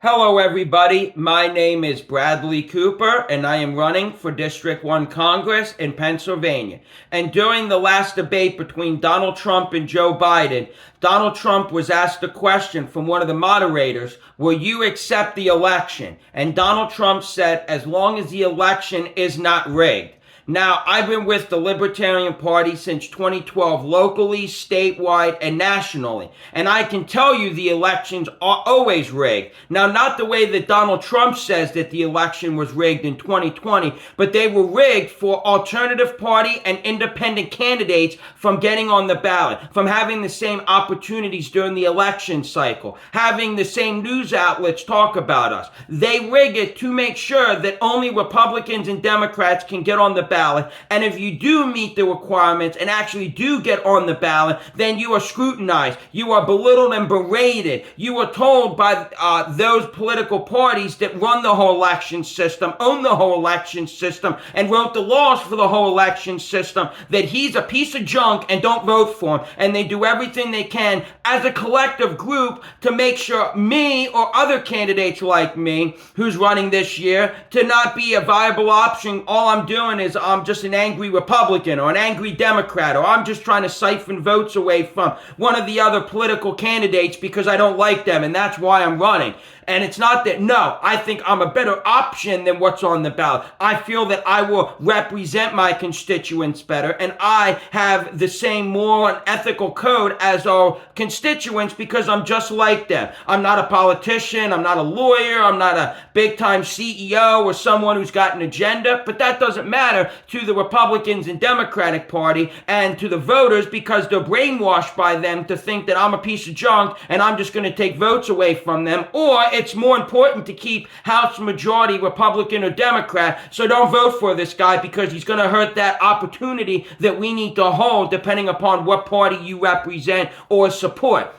Hello, everybody. My name is Bradley Cooper, and I am running for District 1 Congress in Pennsylvania. And during the last debate between Donald Trump and Joe Biden, Donald Trump was asked a question from one of the moderators, will you accept the election? And Donald Trump said, as long as the election is not rigged. Now, I've been with the Libertarian Party since 2012, locally, statewide, and nationally. And I can tell you the elections are always rigged. Now, not the way that Donald Trump says that the election was rigged in 2020, but they were rigged for alternative party and independent candidates from getting on the ballot, from having the same opportunities during the election cycle, having the same news outlets talk about us. They rig it to make sure that only Republicans and Democrats can get on the ballot. And if you do meet the requirements and actually do get on the ballot, then you are scrutinized. You are belittled and berated. You are told by those political parties that run the whole election system, own the whole election system, and wrote the laws for the whole election system, that he's a piece of junk and don't vote for him. And they do everything they can as a collective group to make sure me or other candidates like me who's running this year to not be a viable option. All I'm doing is I'm just an angry Republican or an angry Democrat, or I'm just trying to siphon votes away from one of the other political candidates because I don't like them, and that's why I'm running. And it's not that, no, I think I'm a better option than what's on the ballot. I feel that I will represent my constituents better, and I have the same moral and ethical code as our constituents because I'm just like them. I'm not a politician, I'm not a lawyer, I'm not a big-time CEO or someone who's got an agenda, but that doesn't matter to the Republicans and Democratic Party and to the voters because they're brainwashed by them to think that I'm a piece of junk and I'm just going to take votes away from them, or it's more important to keep House majority Republican or Democrat, so don't vote for this guy because he's going to hurt that opportunity that we need to hold depending upon what party you represent or support.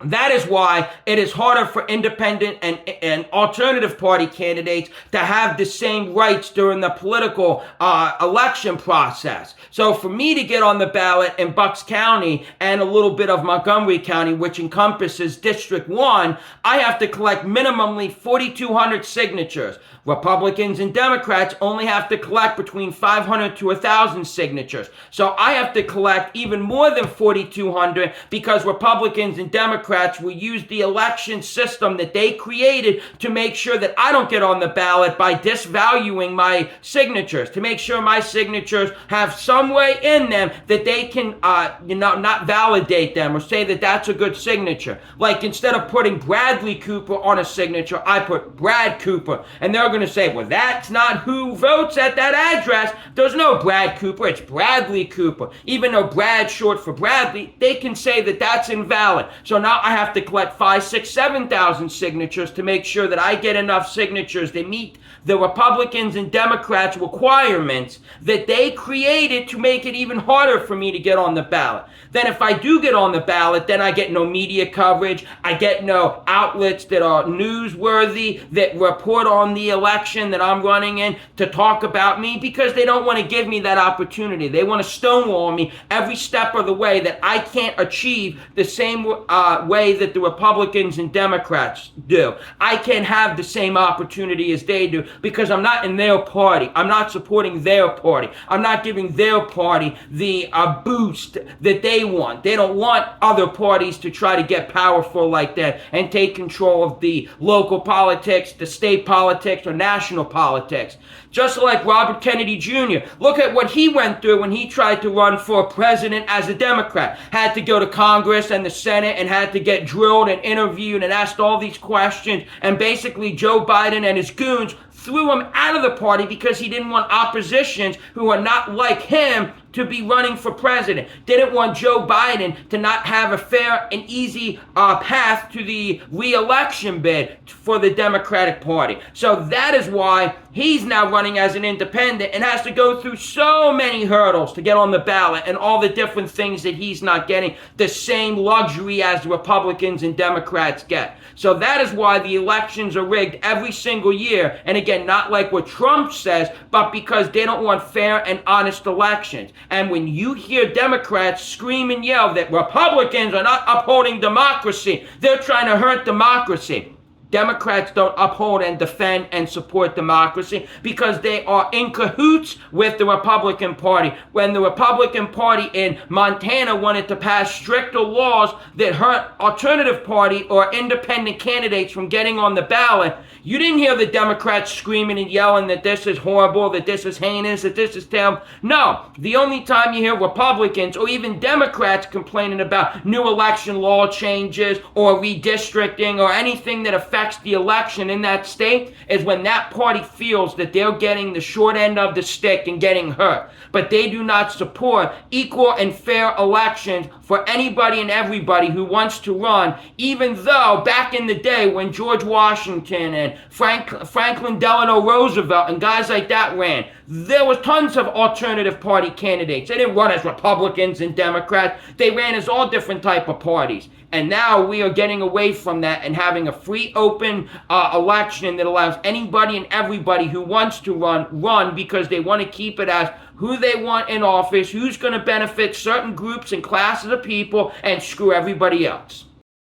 That is why it is harder for independent and alternative party candidates to have the same rights during the political election process. So for me to get on the ballot in Bucks County and a little bit of Montgomery County, which encompasses District 1, I have to collect minimally 4,200 signatures. Republicans and Democrats only have to collect between 500 to 1,000 signatures. So I have to collect even more than 4,200 because Republicans and Democrats will use the election system that they created to make sure that I don't get on the ballot by disvaluing my signatures, to make sure my signatures have some way in them that they can, not validate them or say that that's a good signature. Like instead of putting Bradley Cooper on a signature, I put Brad Cooper, and they're going to say, well, that's not who votes at that address. There's no Brad Cooper. It's Bradley Cooper. Even though Brad's short for Bradley, they can say that that's invalid. So now I have to collect 5,000, 6,000, 7,000 signatures to make sure that I get enough signatures that meet the Republicans and Democrats' requirements that they created to make it even harder for me to get on the ballot. Then if I do get on the ballot, then I get no media coverage. I get no outlets that are newsworthy that report on the election that I'm running in to talk about me because they don't want to give me that opportunity. They want to stonewall me every step of the way that I can't achieve the same way that the Republicans and Democrats do. I can't have the same opportunity as they do because I'm not in their party. I'm not supporting their party. I'm not giving their party the boost that they want. They don't want other parties to try to get powerful like that and take control of the local politics, the state politics, or national politics. Just like Robert Kennedy Jr. Look at what he went through when he tried to run for president as a Democrat. Had to go to Congress and the Senate and had to get drilled and interviewed and asked all these questions. And basically Joe Biden and his goons threw him out of the party because he didn't want oppositions who are not like him to be running for president. Didn't want Joe Biden to not have a fair and easy path to the re-election bid for the Democratic Party. So that is why he's now running as an independent and has to go through so many hurdles to get on the ballot and all the different things that he's not getting the same luxury as the Republicans and Democrats get. So that is why the elections are rigged every single year. And again, not like what Trump says, but because they don't want fair and honest elections. And when you hear Democrats scream and yell that Republicans are not upholding democracy, they're trying to hurt democracy. Democrats don't uphold and defend and support democracy because they are in cahoots with the Republican Party. When the Republican Party in Montana wanted to pass stricter laws that hurt alternative party or independent candidates from getting on the ballot, you didn't hear the Democrats screaming and yelling that this is horrible, that this is heinous, that this is terrible. No, the only time you hear Republicans or even Democrats complaining about new election law changes or redistricting or anything that affects the election in that state is when that party feels that they're getting the short end of the stick and getting hurt. But they do not support equal and fair elections for anybody and everybody who wants to run, even though back in the day when George Washington and Franklin Delano Roosevelt and guys like that ran, there was tons of alternative party candidates. They didn't run as Republicans and Democrats. They ran as all different type of parties. And now we are getting away from that and having a free, open election that allows anybody and everybody who wants to run because they want to keep it as who they want in office, who's going to benefit certain groups and classes of people, and screw everybody else.